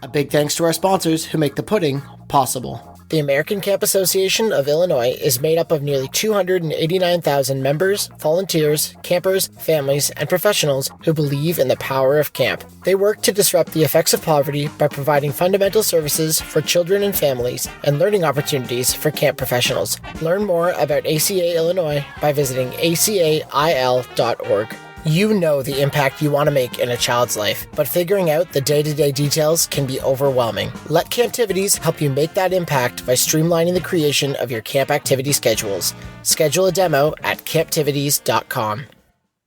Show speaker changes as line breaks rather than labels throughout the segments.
A big thanks to our sponsors who make the pudding possible. The American Camp Association of Illinois is made up of nearly 289,000 members, volunteers, campers, families, and professionals who believe in the power of camp. They work to disrupt the effects of poverty by providing fundamental services for children and families and learning opportunities for camp professionals. Learn more about ACA Illinois by visiting acail.org. You know the impact you want to make in a child's life, but figuring out the day-to-day details can be overwhelming. Let Camptivities help you make that impact by streamlining the creation of your camp activity schedules. Schedule a demo at camptivities.com.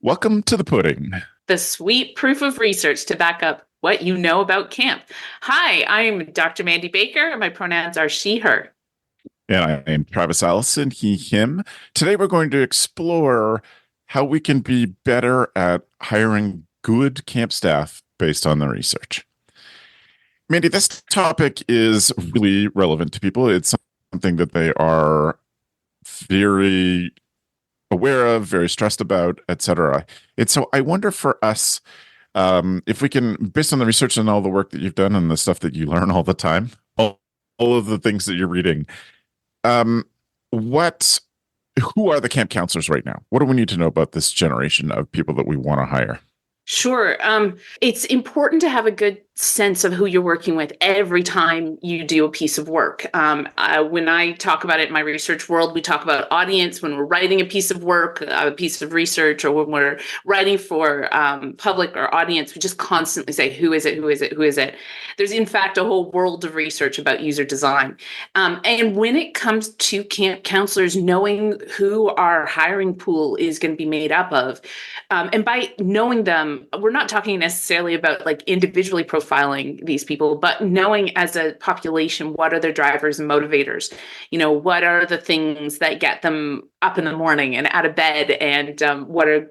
Welcome to the pudding.
The sweet proof of research to back up what you know about camp. Hi, I'm Dr. Mandi Baker, and my pronouns are she, her.
And I am Travis Allison, he, him. Today we're going to explore how we can be better at hiring good camp staff based on the research. Mandi, this topic is really relevant to people. It's something that they are very aware of, very stressed about, etc. And so I wonder for us, if we can, based on the research and all the work that you've done and the stuff that you learn all the time, all of the things that you're reading, who are the camp counselors right now? What do we need to know about this generation of people that we want to hire?
Sure. It's important to have a good sense of who you're working with every time you do a piece of work. When I talk about it in my research world, we talk about audience when we're writing a piece of work, a piece of research, or when we're writing for public or audience, we just constantly say, who is it, who is it, who is it? There's, in fact, a whole world of research about user design. And when it comes to camp counselors, knowing who our hiring pool is going to be made up of, and by knowing them, we're not talking necessarily about like individually profiling these people, but knowing as a population, what are their drivers and motivators? You know, what are the things that get them up in the morning and out of bed, and what are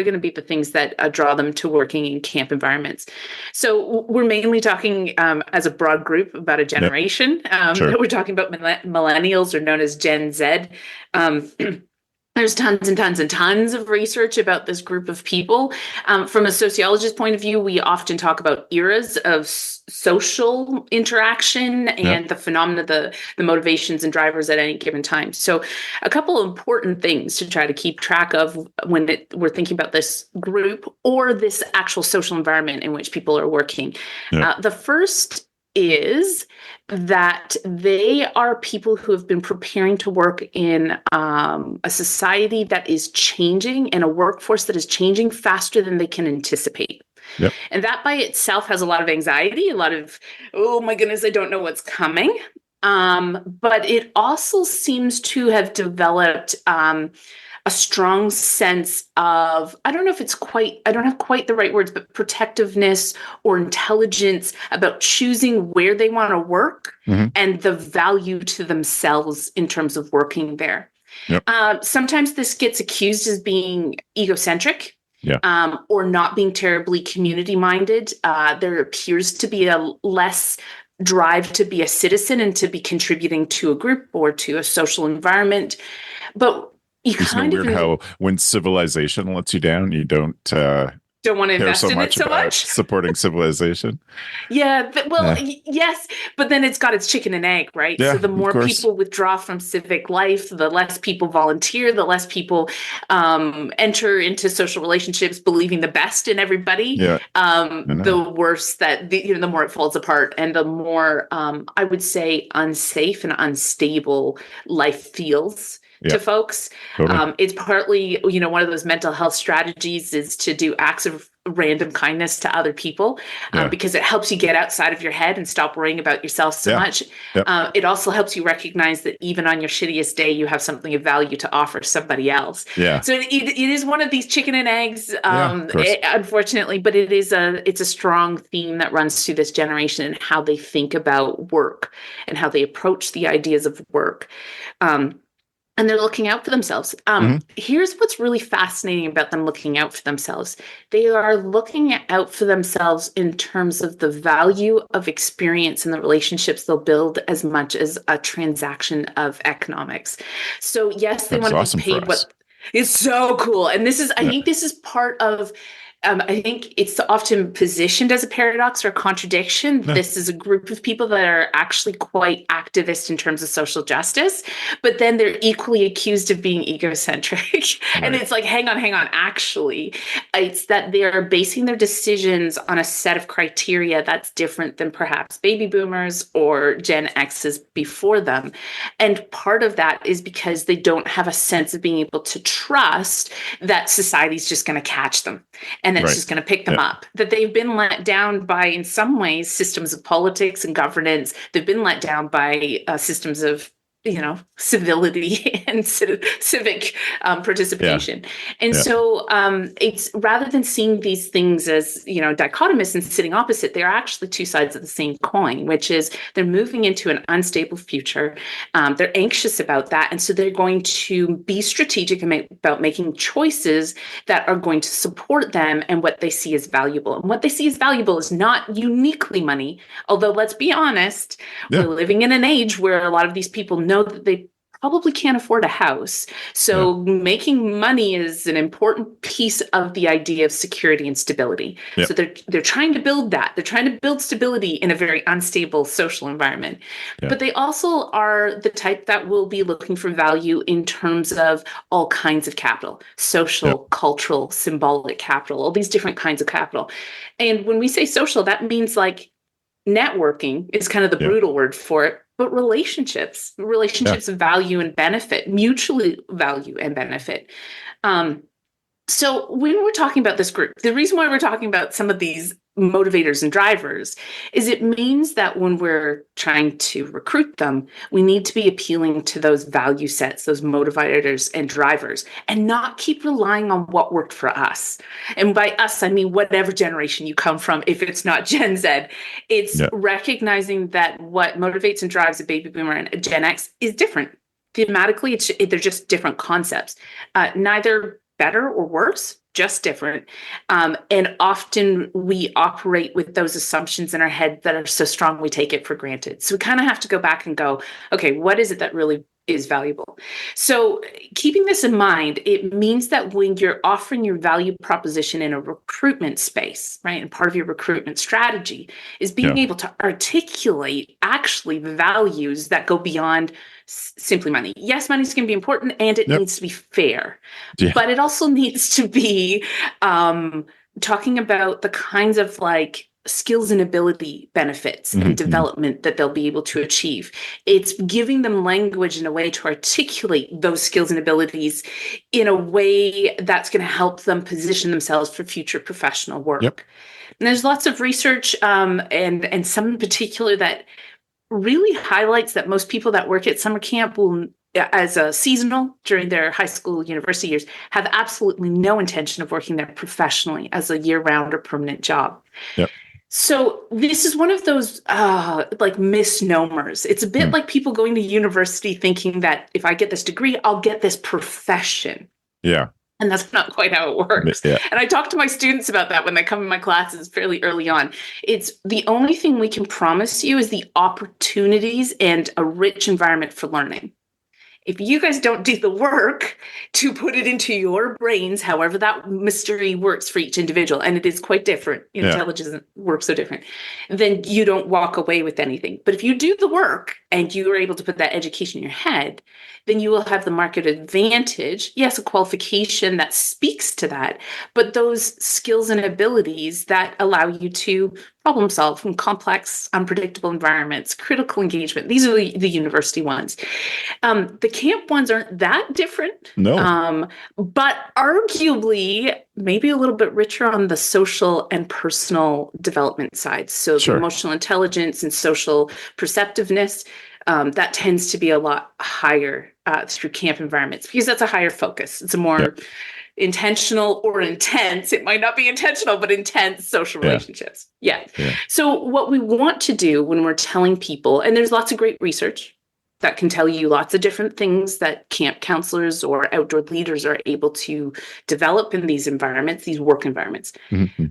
going to be the things that draw them to working in camp environments? So we're mainly talking as a broad group about a generation. Sure. We're talking about millennials, or known as Gen Z. There's tons and tons and tons of research about this group of people. From a sociologist point of view, we often talk about eras of social interaction and the phenomena, the motivations and drivers at any given time. So a couple of important things to try to keep track of when we're thinking about this group or this actual social environment in which people are working. The first is that they are people who have been preparing to work in a society that is changing and a workforce that is changing faster than they can anticipate. Yep. And that by itself has a lot of anxiety, a lot of, oh my goodness, I don't know what's coming. But it also seems to have developed a strong sense of, I don't have quite the right words, but protectiveness or intelligence about choosing where they want to work and the value to themselves in terms of working there. Yep. Sometimes this gets accused as being egocentric. Or not being terribly community-minded. There appears to be a less drive to be a citizen and to be contributing to a group or to a social environment. But
Isn't it weird how when civilization lets you down, you don't
want to invest in it so much?
Supporting civilization.
Yes, but then it's got its chicken and egg, right?
Yeah,
so the more people withdraw from civic life, the less people volunteer, the less people enter into social relationships believing the best in everybody. The worse that the more it falls apart, and the more I would say unsafe and unstable life feels to folks. Totally. It's partly, one of those mental health strategies is to do acts of random kindness to other people because it helps you get outside of your head and stop worrying about yourself so much. Yep. It also helps you recognize that even on your shittiest day, you have something of value to offer somebody else. Yeah. So it is one of these chicken and eggs, unfortunately, but it's a strong theme that runs through this generation and how they think about work and how they approach the ideas of work. And they're looking out for themselves. Here's what's really fascinating about them looking out for themselves. They are looking out for themselves in terms of the value of experience and the relationships they'll build as much as a transaction of economics. So yes, they want to be paid what is so cool. And I think this is part of I think it's often positioned as a paradox or a contradiction.
Yeah.
This is a group of people that are actually quite activist in terms of social justice, but then they're equally accused of being egocentric. And
Right.
it's like, hang on. Actually, it's that they're basing their decisions on a set of criteria that's different than perhaps baby boomers or Gen X's before them. And part of that is because they don't have a sense of being able to trust that society's just going to catch them and that's
Right.
just going to pick them
Yeah.
up. That they've been let down by, in some ways, systems of politics and governance. They've been let down by systems of civility and civic participation. And so it's rather than seeing these things as, dichotomous and sitting opposite, they're actually two sides of the same coin, which is they're moving into an unstable future. They're anxious about that. And so they're going to be strategic about making choices that are going to support them and what they see as valuable. And what they see as valuable is not uniquely money, although let's be honest, we're living in an age where a lot of these people know that they probably can't afford a house. So making money is an important piece of the idea of security and stability. So they're trying to build that. They're trying to build stability in a very unstable social environment. But they also are the type that will be looking for value in terms of all kinds of capital, social, cultural, symbolic capital, all these different kinds of capital. And when we say social, that means like networking is kind of the brutal word for it, but relationships of value and benefit, mutually value and benefit. So when we're talking about this group, the reason why we're talking about some of these motivators and drivers is it means that when we're trying to recruit them, we need to be appealing to those value sets, those motivators and drivers, and not keep relying on what worked for us. And by us, I mean whatever generation you come from, if it's not Gen Z. It's recognizing that what motivates and drives a baby boomer and a Gen X is different. Thematically, they're just different concepts. Neither better or worse, just different. And often we operate with those assumptions in our head that are so strong we take it for granted. So we kind of have to go back and go, okay, what is it that really is valuable? So keeping this in mind, it means that when you're offering your value proposition in a recruitment space, right, and part of your recruitment strategy is being able to articulate actually the values that go beyond simply money. Yes, money's going to be important and it needs to be fair, but it also needs to be talking about the kinds of like skills and ability benefits and development that they'll be able to achieve. It's giving them language and a way to articulate those skills and abilities in a way that's going to help them position themselves for future professional work. And there's lots of research and some in particular that really highlights that most people that work at summer camp will, as a seasonal during their high school, university years, have absolutely no intention of working there professionally as a year-round or permanent job. So this is one of those like misnomers. It's a bit like people going to university thinking that if I get this degree, I'll get this profession. And that's not quite how it works. And I talk to my students about that when they come in my classes fairly early on. It's the only thing we can promise you is the opportunities and a rich environment for learning. If you guys don't do the work to put it into your brains, however that mystery works for each individual, and it is quite different, intelligence works so different, then you don't walk away with anything. But if you do the work and you are able to put that education in your head, then you will have the market advantage. Yes, a qualification that speaks to that, but those skills and abilities that allow you to problem solve in complex, unpredictable environments, critical engagement. These are the university ones. The camp ones aren't that different. But arguably maybe a little bit richer on the social and personal development side. So the emotional intelligence and social perceptiveness, that tends to be a lot higher through camp environments because that's a higher focus. It's a more intentional or intense. It might not be intentional, but intense social relationships. So what we want to do when we're telling people, and there's lots of great research that can tell you lots of different things that camp counselors or outdoor leaders are able to develop in these environments, these work environments.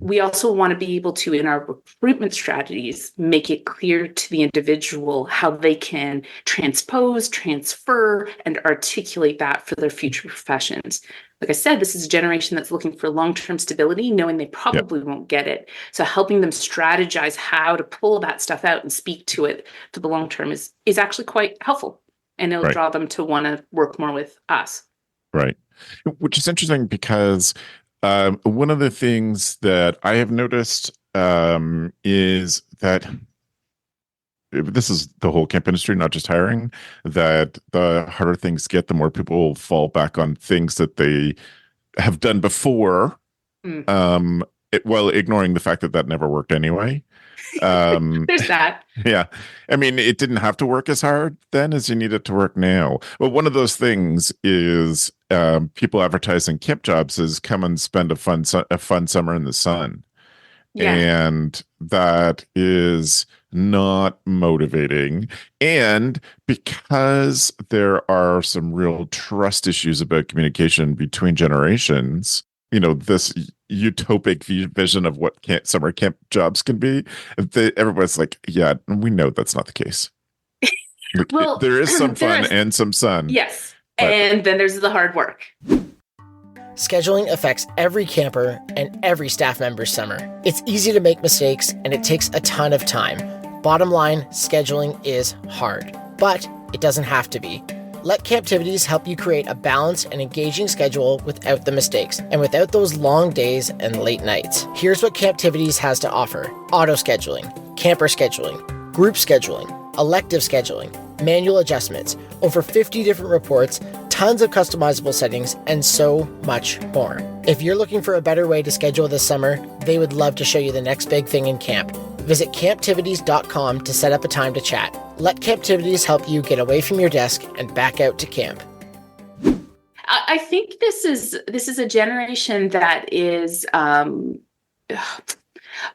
We also want to be able to, in our recruitment strategies, make it clear to the individual how they can transpose, transfer, and articulate that for their future professions. like I said, this is a generation that's looking for long-term stability, knowing they probably won't get it. So helping them strategize how to pull that stuff out and speak to it for the long term is actually quite helpful. And it'll draw them to want to work more with us.
Right. Which is interesting because one of the things that I have noticed is that this is the whole camp industry, not just hiring, that the harder things get, the more people fall back on things that they have done before, while ignoring the fact that that never worked anyway.
There's that.
Yeah. I mean, it didn't have to work as hard then as you need it to work now. But one of those things is people advertising camp jobs is come and spend a fun summer in the sun. Yeah. And that is not motivating. And because there are some real trust issues about communication between generations, this utopic vision of what summer camp jobs can be, everybody's like, yeah, we know that's not the case. Well, there is some fun and some sun.
Yes. And then there's the hard work.
Scheduling affects every camper and every staff member's summer. It's easy to make mistakes, and it takes a ton of time. Bottom line, scheduling is hard, but it doesn't have to be. Let Camptivities help you create a balanced and engaging schedule without the mistakes and without those long days and late nights. Here's what Camptivities has to offer: auto scheduling, camper scheduling, group scheduling, elective scheduling, manual adjustments, over 50 different reports, tons of customizable settings, and so much more. If you're looking for a better way to schedule this summer, they would love to show you the next big thing in camp. Visit camptivities.com to set up a time to chat. Let Camptivities help you get away from your desk and back out to camp.
I think this is a generation that is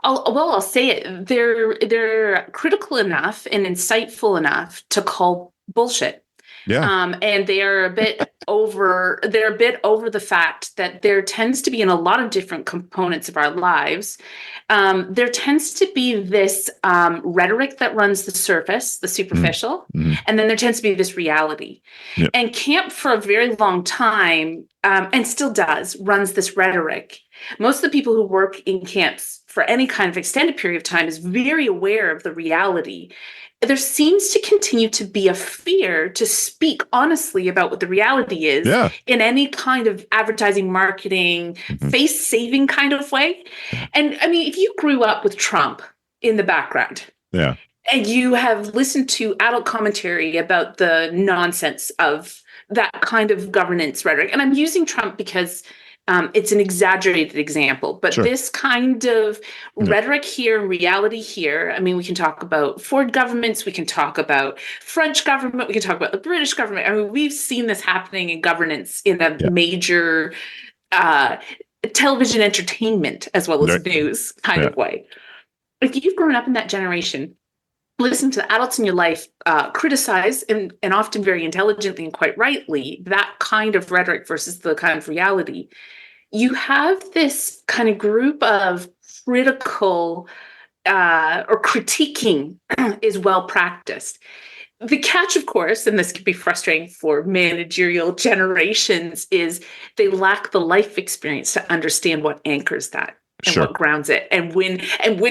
I'll say it. They're critical enough and insightful enough to call bullshit.
Yeah.
And they are a bit over. They're a bit over the fact that there tends to be, in a lot of different components of our lives, there tends to be this rhetoric that runs the surface, the superficial, and then there tends to be this reality. Yep. And camp, for a very long time, and still does, runs this rhetoric. Most of the people who work in camps for any kind of extended period of time is very aware of the reality. There seems to continue to be a fear to speak honestly about what the reality is in any kind of advertising, marketing, face-saving kind of way. And I mean, if you grew up with Trump in the background, and you have listened to adult commentary about the nonsense of that kind of governance rhetoric, and I'm using Trump because it's an exaggerated example, but this kind of rhetoric here, reality here. I mean, we can talk about Ford governments, we can talk about French government, we can talk about the British government. I mean, we've seen this happening in governance in a major television entertainment as well as news kind of way. If you've grown up in that generation, listen to the adults in your life criticize and often very intelligently and quite rightly that kind of rhetoric versus the kind of reality. You have this kind of group of critical or critiquing is well practiced. The catch, of course, and this can be frustrating for managerial generations, is they lack the life experience to understand what anchors that. And what grounds it, and when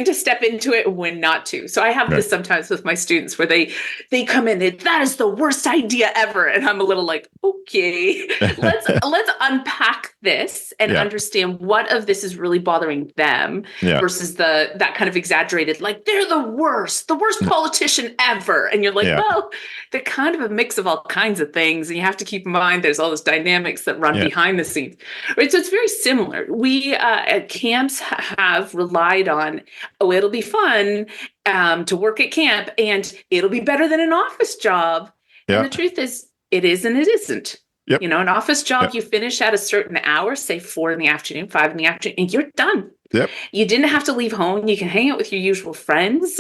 to step into it and when not to. So I have this sometimes with my students where they come in, that is the worst idea ever, and I'm a little like, okay, let's unpack this and understand what of this is really bothering them versus that kind of exaggerated, like they're the worst politician ever, and you're like, well, they're kind of a mix of all kinds of things, and you have to keep in mind there's all those dynamics that run behind the scenes, right? So it's very similar. We at camps have relied on, it'll be fun to work at camp and it'll be better than an office job. And the truth is, it is and it isn't. Yep. An office job, you finish at a certain hour, say 4 in the afternoon, 5 in the afternoon, and you're done. Yep. You didn't have to leave home. You can hang out with your usual friends.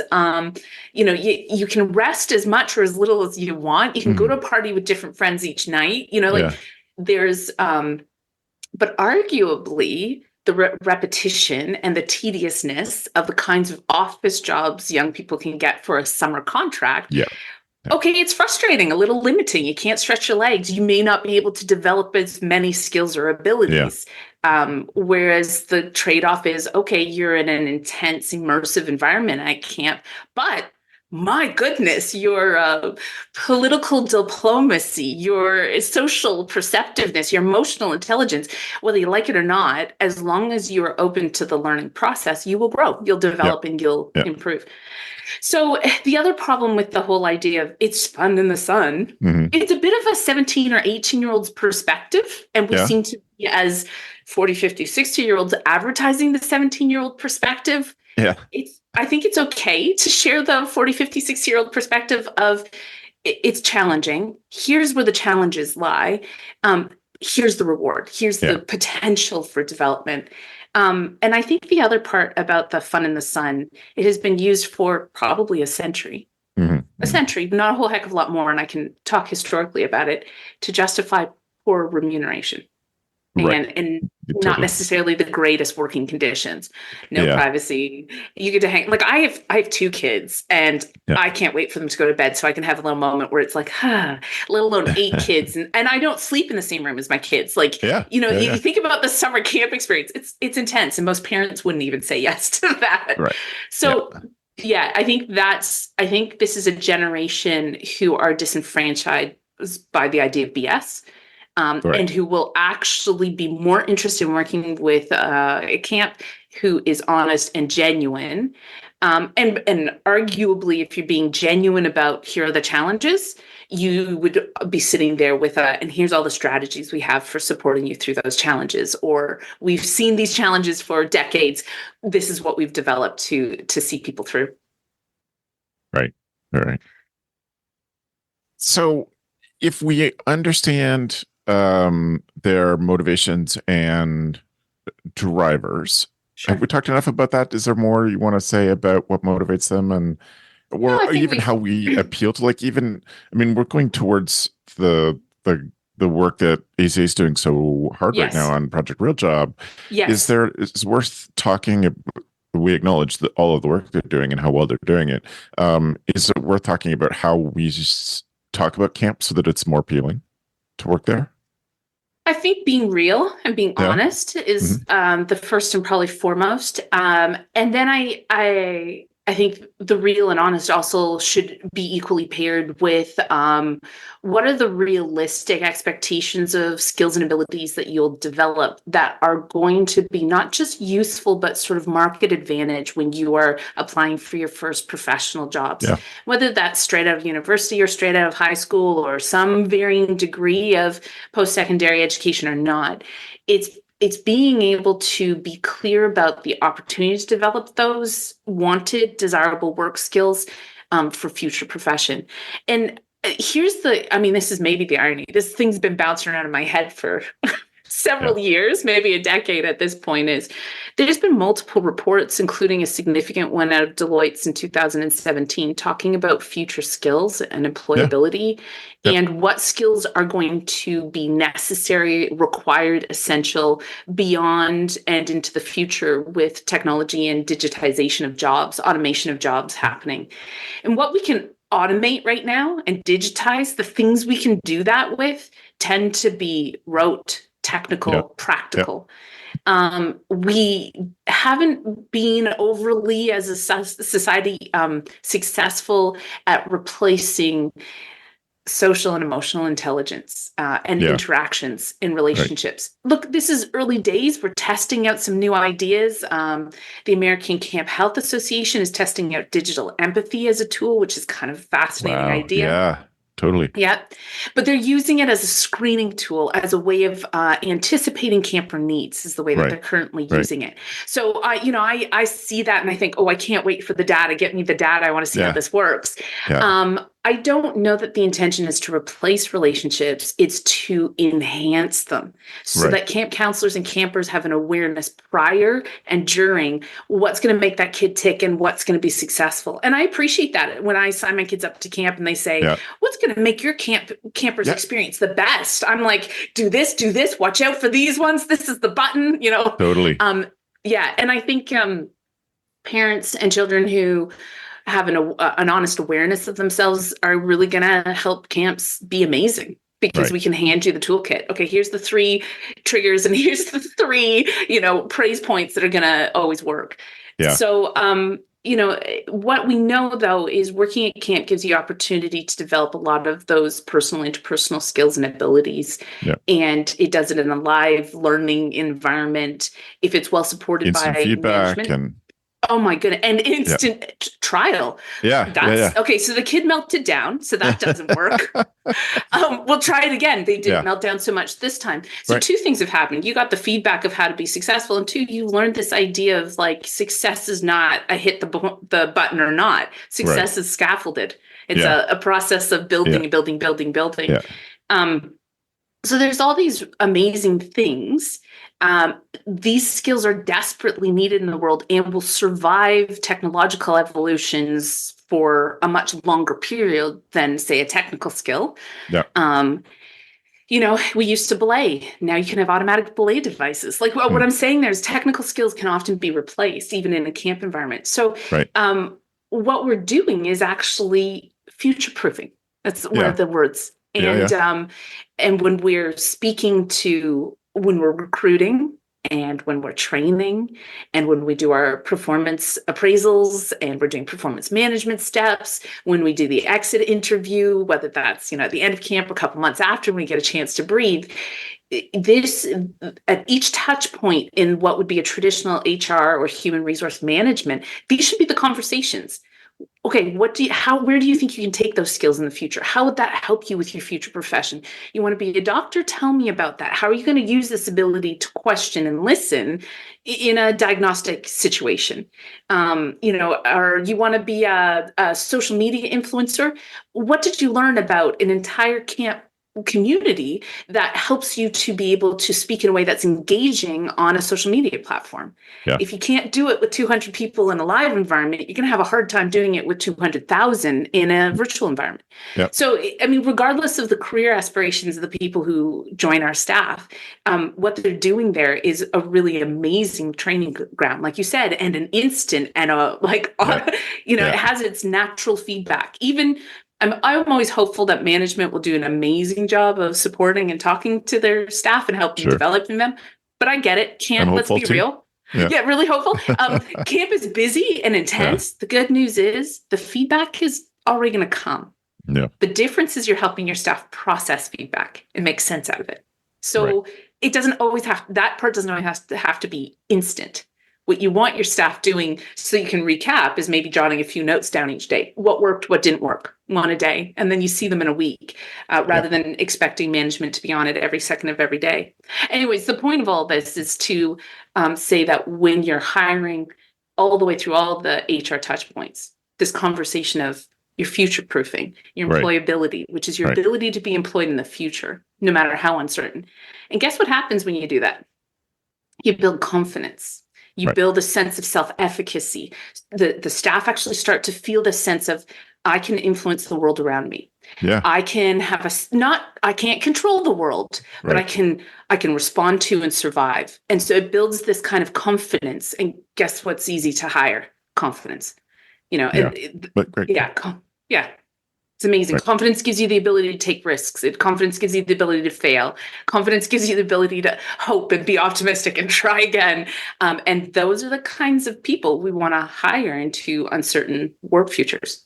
You can rest as much or as little as you want. You can go to a party with different friends each night. There's, but arguably, the repetition and the tediousness of the kinds of office jobs young people can get for a summer contract okay, it's frustrating, a little limiting. You can't stretch your legs. You may not be able to develop as many skills or abilities. Whereas the trade-off is, okay, you're in an intense, immersive environment at camp, but my goodness, your political diplomacy, your social perceptiveness, your emotional intelligence, whether you like it or not, as long as you are open to the learning process, you will grow, you'll develop, and you'll improve. So the other problem with the whole idea of it's fun in the sun, it's a bit of a 17 or 18-year-old's perspective. And we seem to be, as 40, 50, 60-year-olds, advertising the 17-year-old perspective. I think it's okay to share the 40, 50, 60-year-old perspective of it's challenging. Here's where the challenges lie. Here's the reward. Here's the potential for development. And I think the other part about the fun in the sun, it has been used for probably a century, a century, not a whole heck of a lot more. And I can talk historically about it to justify poor remuneration and not necessarily the greatest working condiends, no privacy. You get to hang. Like I have two kids, and I can't wait for them to go to bed so I can have a little moment where it's like, let alone 8 kids, and I don't sleep in the same room as my kids. Like, you think about the summer camp experience. It's intense, and most parents wouldn't even say yes to that.
Right.
So. Yeah, I think this is a generation who are disenfranchised by the idea of BS. And who will actually be more interested in working with a camp who is honest and genuine. And arguably, if you're being genuine about here are the challenges, you would be sitting there with and here's all the strategies we have for supporting you through those challenges. Or we've seen these challenges for decades. This is what we've developed to see people through.
Right. All right. So if we understand their motivations and drivers. Have we talked enough about that? Is there more you want to say about what motivates them or even how we appeal to we're going towards the work that ACA is doing so hard right now on Project Real Job. Yes. Is worth talking. We acknowledge that all of the work they're doing and how well they're doing it. Is it worth talking about how we just talk about camp so that it's more appealing to work there?
I think being real and being honest is the first and probably foremost. And then I think the real and honest also should be equally paired with what are the realistic expectations of skills and abilities that you'll develop that are going to be not just useful, but sort of market advantage when you are applying for your first professional jobs, whether that's straight out of university or straight out of high school or some varying degree of post-secondary education or not. It's being able to be clear about the opportunity to develop those wanted, desirable work skills for future profession. And here's this is maybe the irony. This thing's been bouncing around in my head for several years, maybe a decade at this point, is there's been multiple reports, including a significant one out of Deloitte's in 2017, talking about future skills and employability and what skills are going to be necessary, required, essential beyond and into the future with technology and digitization of jobs, automation of jobs happening. And what we can automate right now and digitize, the things we can do that with tend to be rote, technical, practical. We haven't been overly, as a society, successful at replacing social and emotional intelligence and interactions in relationships. Look, this is early days. We're testing out some new ideas. The American Camp Health Association is testing out digital empathy as a tool, which is kind of a fascinating idea.
Yeah. Totally.
Yeah. But they're using it as a screening tool, as a way of anticipating camper needs is the way that they're currently using it. So, I see that and I think, I can't wait for the data. Get me the data. I want to see how this works. Yeah. I don't know that the intention is to replace relationships. It's to enhance them so that camp counselors and campers have an awareness prior and during what's going to make that kid tick and what's going to be successful. And I appreciate that when I sign my kids up to camp and they say, what's going to make your camper's experience the best? I'm like, do this, watch out for these ones. This is the button,
Totally.
And I think parents and children who having an honest awareness of themselves are really going to help camps be amazing. Because we can hand you the toolkit. Okay, here's the 3 triggers and here's the 3, praise points that are going to always work.
Yeah.
So, what we know, though, is working at camp gives you opportunity to develop a lot of those personal interpersonal skills and abilities.
Yeah.
And it does it in a live learning environment. If it's well supported
Instant
by
feedback
management.
and
Oh my goodness. And instant trial.
Yeah.
Okay, so the kid melted down, so that doesn't work. We'll try it again. They didn't melt down so much this time. So 2 things have happened. You got the feedback of how to be successful, and 2, you learned this idea of like success is not a hit the button or not. Success is scaffolded. It's a process of building and building.
Yeah.
So there's all these amazing things. These skills are desperately needed in the world and will survive technological evolutions for a much longer period than, say, a technical skill.
Yeah.
We used to belay. Now you can have automatic belay devices. Like what I'm saying there is technical skills can often be replaced, even in a camp environment. So what we're doing is actually future-proofing. That's one of the words. And when we're speaking to, when we're recruiting and when we're training and when we do our performance appraisals and we're doing performance management steps, when we do the exit interview, whether that's, at the end of camp, a couple months after we get a chance to breathe, this at each touch point in what would be a traditional HR or human resource management, these should be the conversations. Okay, where do you think you can take those skills in the future? How would that help you with your future profession? You want to be a doctor? Tell me about that. How are you going to use this ability to question and listen in a diagnostic situation? Or you want to be a social media influencer? What did you learn about an entire camp community that helps you to be able to speak in a way that's engaging on a social media platform?
Yeah.
If you can't do it with 200 people in a live environment, you're going to have a hard time doing it with 200,000 in a virtual environment.
Yeah.
So, regardless of the career aspirations of the people who join our staff, what they're doing there is a really amazing training ground, like you said, and an instant and it has its natural feedback. Even I'm always hopeful that management will do an amazing job of supporting and talking to their staff and helping developing them. But I get it. Camp, let's be real. Yeah, really hopeful. Camp is busy and intense. The good news is the feedback is already going to come.
Yeah.
The difference is you're helping your staff process feedback and make sense out of it. So it doesn't always that part doesn't always have to be instant. What you want your staff doing so you can recap is maybe jotting a few notes down each day. What worked, what didn't work, one a day. And then you see them in a week rather than expecting management to be on it every second of every day. Anyways, the point of all this is to say that when you're hiring all the way through all the HR touch points, this conversation of your future proofing, your employability, which is your ability to be employed in the future, no matter how uncertain. And guess what happens when you do that? You build confidence. You build a sense of self-efficacy. The staff actually start to feel this sense of, I can influence the world around me.
Yeah.
I can have I can't control the world, but I can respond to and survive. And so it builds this kind of confidence. And guess what's easy to hire? Confidence. It's amazing. Confidence gives you the ability to take risks. Confidence gives you the ability to fail. Confidence gives you the ability to hope and be optimistic and try again. And those are the kinds of people we want to hire into uncertain work futures.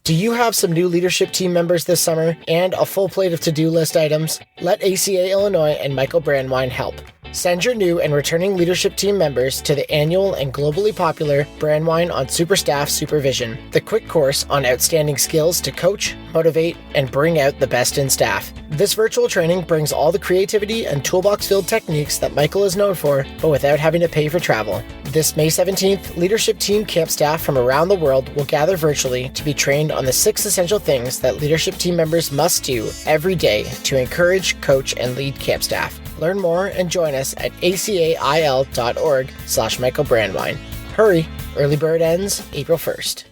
Do you have some new leadership team members this summer and a full plate of to-do list items? Let ACA Illinois and Michael Brandwine help. Send your new and returning leadership team members to the annual and globally popular Brandwine on Superstaff Supervision, the quick course on outstanding skills to coach, motivate, and bring out the best in staff. This virtual training brings all the creativity and toolbox-filled techniques that Michael is known for, but without having to pay for travel. This May 17th, leadership team camp staff from around the world will gather virtually to be trained on the 6 essential things that leadership team members must do every day to encourage, coach, and lead camp staff. Learn more and join us at acail.org/Michael Brandwine. Hurry, early bird ends April 1st.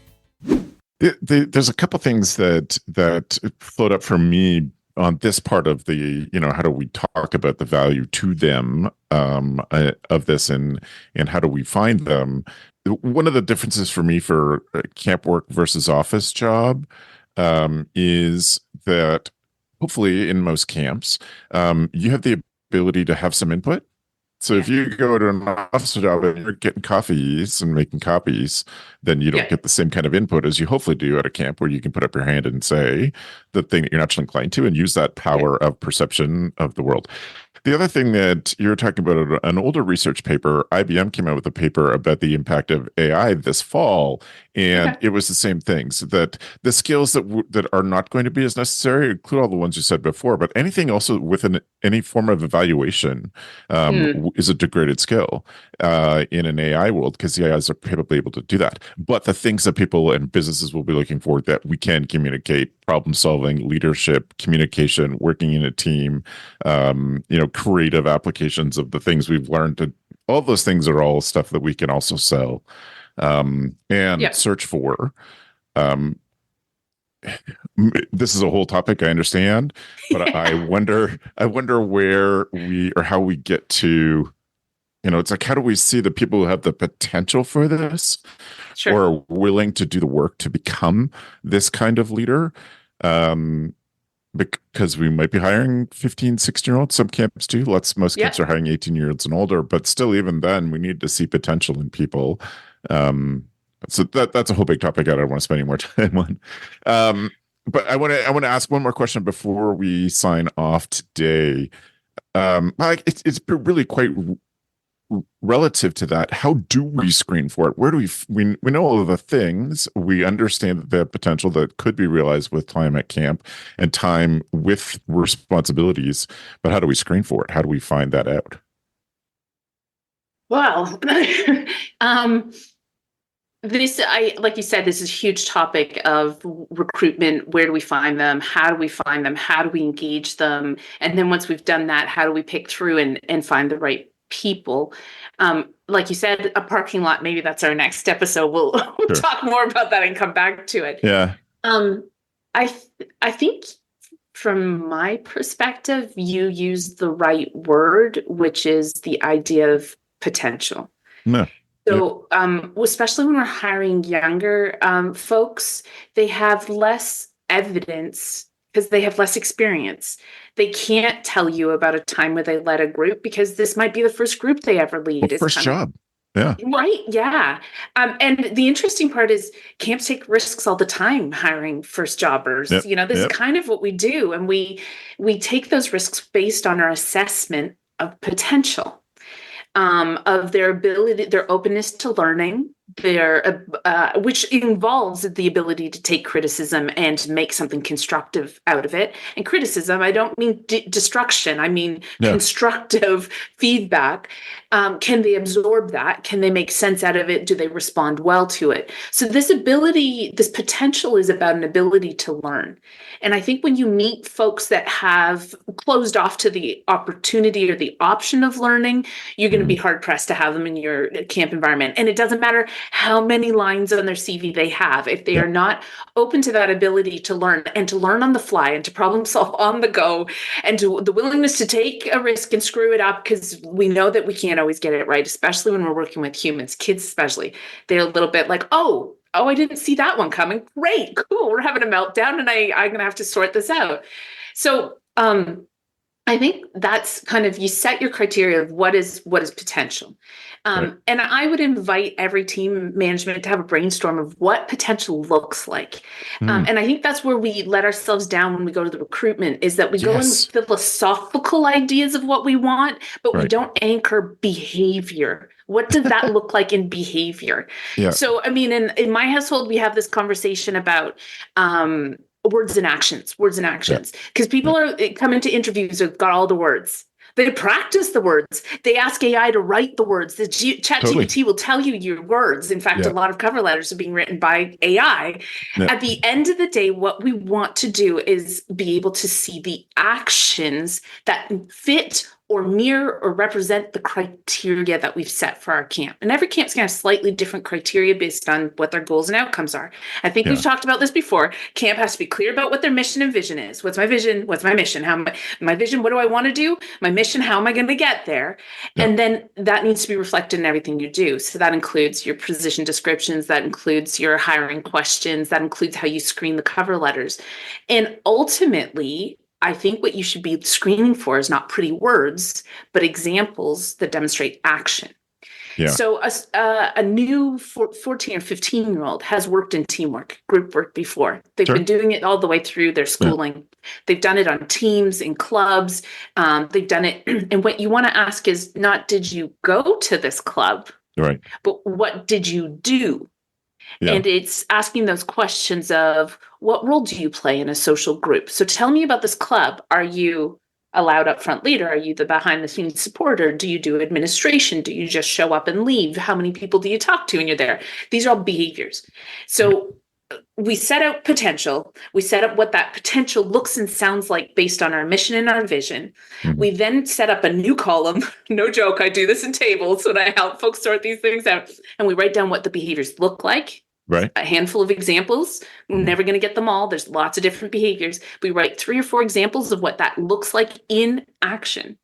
There's a couple things that float up for me on this part of the, how do we talk about the value to them of this and how do we find them? one of the differences for me for camp work versus office job is that hopefully in most camps, you have the ability to have some input. So if you go to an office job and you're getting coffees and making copies, then you don't get the same kind of input as you hopefully do at a camp where you can put up your hand and say the thing that you're naturally inclined to and use that power of perception of the world. The other thing that you're talking about, an older research paper, IBM came out with a paper about the impact of AI this fall, and it was the same things that the skills that are not going to be as necessary include all the ones you said before, but anything also within any form of evaluation is a degraded skill in an AI world because the AIs are probably able to do that. But the things that people and businesses will be looking for that we can communicate, problem solving, leadership, communication, working in a team, creative applications of the things we've learned. And all those things are all stuff that we can also sell and search for. This is a whole topic, I understand, but I wonder where we or how we get to, it's like, how do we see the people who have the potential for this or are willing to do the work to become this kind of leader? Because we might be hiring 15, 16-year-olds. Some camps do. Most camps are hiring 18-year-olds and older, but still, even then, we need to see potential in people. So that's a whole big topic I don't want to spend any more time on. But I want to ask one more question before we sign off today. It's really quite relative to that. How do we screen for it? Where do we know all of the things, we understand the potential that could be realized with time at camp and time with responsibilities, but how do we screen for it? How do we find that out?
Well, like you said, this is a huge topic of recruitment. Where do we find them? How do we find them? How do we engage them? And then once we've done that, how do we pick through and find the right people? Like you said, a parking lot, maybe that's our next episode. We'll talk more about that and come back to it.
Yeah.
I think from my perspective, you use the right word, which is the idea of potential.
No.
So, especially when we're hiring younger folks, they have less evidence because they have less experience. They can't tell you about a time where they led a group because this might be the first group they ever lead.
Well, first job. Yeah.
Right. Yeah. And the interesting part is camps take risks all the time hiring first jobbers. This is kind of what we do. And we take those risks based on our assessment of potential. Of their ability, their openness to learning, which involves the ability to take criticism and make something constructive out of it. And criticism, I don't mean destruction. I mean constructive feedback. Can they absorb that? Can they make sense out of it? Do they respond well to it? So this potential is about an ability to learn. And I think when you meet folks that have closed off to the opportunity or the option of learning, you're going to be hard pressed to have them in your camp environment. And it doesn't matter how many lines on their CV they have. If they are not open to that ability to learn and to learn on the fly and to problem solve on the go and to the willingness to take a risk and screw it up, because we know that we can't always get it right, especially when we're working with humans, kids especially. They're a little bit like, oh, I didn't see that one coming. Great, cool. We're having a meltdown and I'm going to have to sort this out. So I think that's kind of, you set your criteria of what is potential. And I would invite every team management to have a brainstorm of what potential looks like. And I think that's where we let ourselves down when we go to the recruitment, is that we go in with philosophical ideas of what we want, but we don't anchor behavior. What does that look like in behavior? So, I mean, in my household, we have this conversation about words and actions, because people are coming to interviews who've got all the words. They practice the words. They ask AI to write the words. The ChatGPT will tell you your words. In fact, a lot of cover letters are being written by AI. At the end of the day, what we want to do is be able to see the actions that fit or mirror or represent the criteria that we've set for our camp. And every camp's going to have slightly different criteria based on what their goals and outcomes are. I think we've talked about this before. Camp has to be clear about what their mission and vision is. What's my vision? What's my mission? My vision, what do I want to do? My mission, how am I going to get there? Yeah. And then that needs to be reflected in everything you do. So that includes your position descriptions, that includes your hiring questions, that includes how you screen the cover letters. And ultimately, I think what you should be screening for is not pretty words, but examples that demonstrate action. Yeah. So a new 14 or 15-year-old has worked in teamwork, group work before. They've been doing it all the way through their schooling. Yeah. They've done it on teams, in clubs. They've done it. And what you want to ask is not, did you go to this club? Right. But what did you do? Yeah. And it's asking those questions of, what role do you play in a social group? So tell me about this club. Are you a loud upfront leader? Are you the behind the scenes supporter? Do you do administration? Do you just show up and leave? How many people do you talk to when you're there? These are all behaviors. So we set out potential. We set up what that potential looks and sounds like based on our mission and our vision. Mm-hmm. We then set up a new column. No joke. I do this in tables when I help folks sort these things out. And we write down what the behaviors look like. Right. A handful of examples. We're never going to get them all. There's lots of different behaviors. We write 3 or 4 examples of what that looks like in action.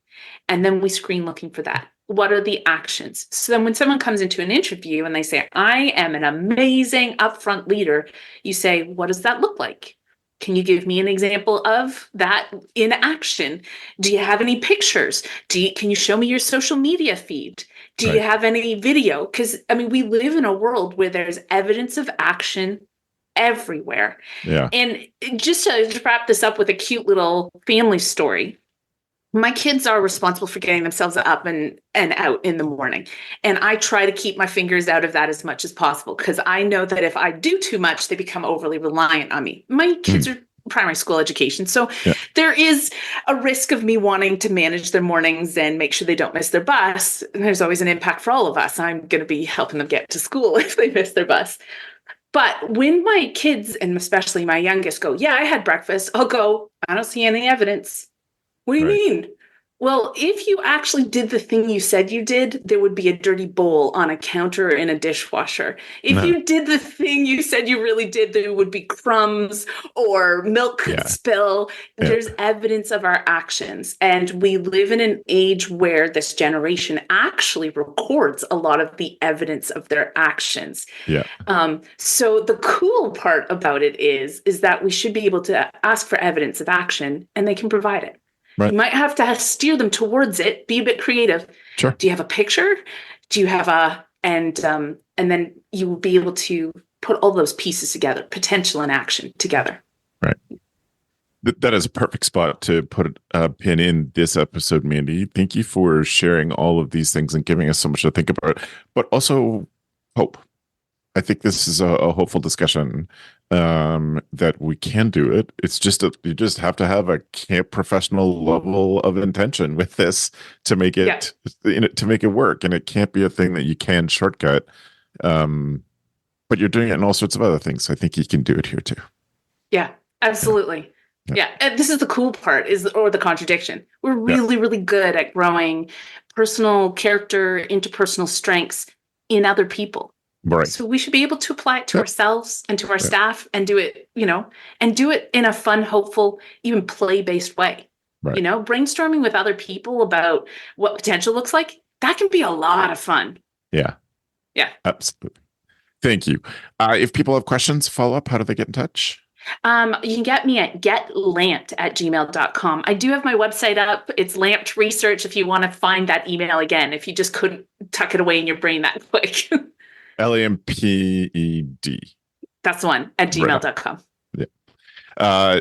And then we screen looking for that. What are the actions? So then when someone comes into an interview and they say, I am an amazing upfront leader, you say, what does that look like? Can you give me an example of that in action? Do you have any pictures? Can you show me your social media feed? Do you have any video? Because, I mean, we live in a world where there's evidence of action everywhere. Yeah. And just to wrap this up with a cute little family story, my kids are responsible for getting themselves up and out in the morning. And I try to keep my fingers out of that as much as possible because I know that if I do too much, they become overly reliant on me. My kids are primary school education. So there is a risk of me wanting to manage their mornings and make sure they don't miss their bus. And there's always an impact for all of us. I'm going to be helping them get to school if they miss their bus. But when my kids, and especially my youngest, go, yeah, I had breakfast, I'll go, I don't see any evidence. What do you mean? Well, if you actually did the thing you said you did, there would be a dirty bowl on a counter in a dishwasher. If you did the thing you said you really did, there would be crumbs or milk spill. There's evidence of our actions. And we live in an age where this generation actually records a lot of the evidence of their actions. Yeah. So the cool part about it is that we should be able to ask for evidence of action and they can provide it. Right. You might have to steer them towards it, be a bit creative. Sure. Do you have a picture? Do you have and then you will be able to put all those pieces together, potential and action together.
Right. That is a perfect spot to put a pin in this episode, Mandi. Thank you for sharing all of these things and giving us so much to think about, but also hope. I think this is a hopeful discussion that we can do it. It's just you just have to have a camp professional level of intention with this to make it to make it work, and it can't be a thing that you can shortcut. But you're doing it in all sorts of other things. I think you can do it here too.
Yeah, absolutely. Yeah. And this is the cool part or the contradiction. We're really good at growing personal character, interpersonal strengths in other people. Right. So we should be able to apply it to ourselves and to our staff and do it, and do it in a fun, hopeful, even play-based way. Right. Brainstorming with other people about what potential looks like, that can be a lot of fun. Yeah. Yeah. Absolutely.
Thank you. If people have questions, follow up, how do they get in touch?
You can get me at getlamped@gmail.com. I do have my website up. It's Lamped Research if you want to find that email again, if you just couldn't tuck it away in your brain that quick.
LAMPED.
That's the one, at gmail.com.
Yeah.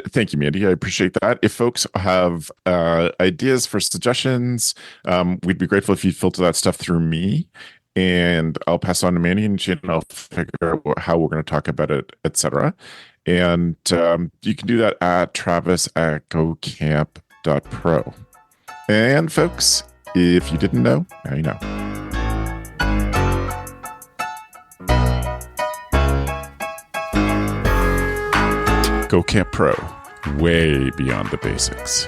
Thank you, Mandi. I appreciate that. If folks have ideas for suggestions, we'd be grateful if you filter that stuff through me, and I'll pass on to Mandi, and she and I'll figure out how we're going to talk about it, etc. And you can do that at travis@gocamp.pro. And folks, if you didn't know, now you know. Go Camp Pro, way beyond the basics.